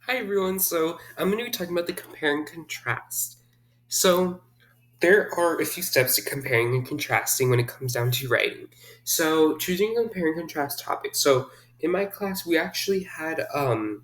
Hi everyone. So I'm going to be talking about the compare and contrast. So there are a few steps to comparing and contrasting when it comes down to writing. So choosing a compare and contrast topic. So in my class, we actually had a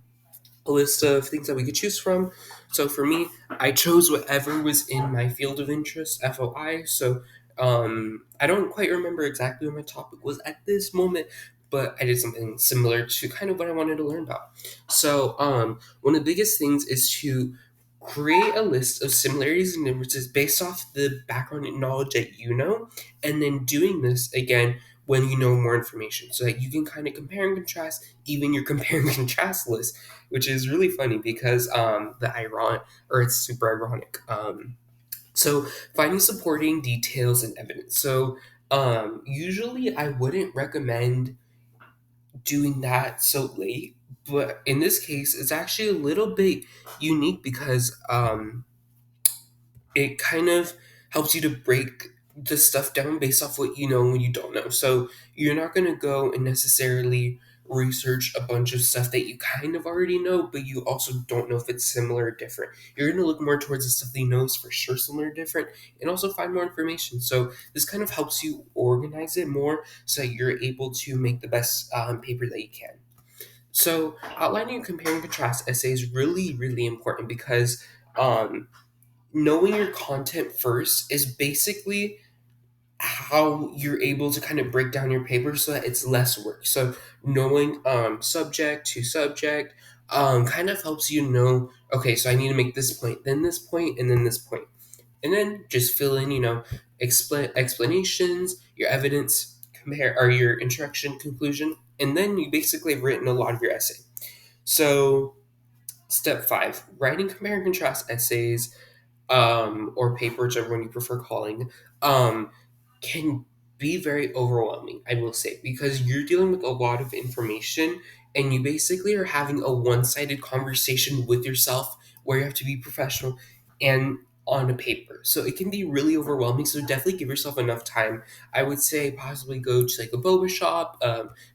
list of things that we could choose from. So for me, I chose whatever was in my field of interest, FOI. So I don't quite remember exactly what my topic was at this moment, but I did something similar to kind of what I wanted to learn about. So one of the biggest things is to create a list of similarities and differences based off the background and knowledge that you know, and then doing this again when you know more information so that you can kind of compare and contrast even your compare and contrast list, which is really funny because the ironic, or it's super ironic. So finding supporting details and evidence. So usually I wouldn't recommend doing that so late, but in this case, it's actually a little bit unique because it kind of helps you to break the stuff down based off what you know and what you don't know. So you're not going to go and necessarily research a bunch of stuff that you kind of already know, but you also don't know if it's similar or different. You're going to look more towards the stuff that you know is for sure similar or different, and also find more information. So this kind of helps you organize it more so that you're able to make the best paper that you can. So outlining and compare and contrast essay is really, really important because um, knowing your content first is basically how you're able to kind of break down your paper so that it's less work. So knowing subject to subject kind of helps you know, okay, so I need to make this point, then this point, and then this point. And then just fill in, explanations, your evidence, compare or your introduction, conclusion, and then you basically have written a lot of your essay. So step five, writing compare and contrast essays or paper, whichever one you prefer calling, um, can be very overwhelming, I will say, because you're dealing with a lot of information and you basically are having a one sided conversation with yourself where you have to be professional and on a paper. So it can be really overwhelming. So definitely give yourself enough time. I would say possibly go to like a boba shop,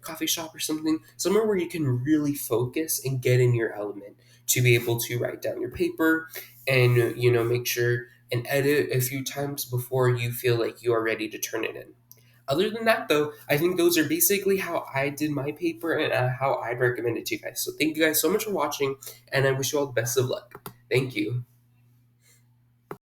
coffee shop or something, somewhere where you can really focus and get in your element to be able to write down your paper and make sure and edit a few times before you feel like you are ready to turn it in. Other than that, though, I think those are basically how I did my paper and how I'd recommend it to you guys. So thank you guys so much for watching, and I wish you all the best of luck. Thank you.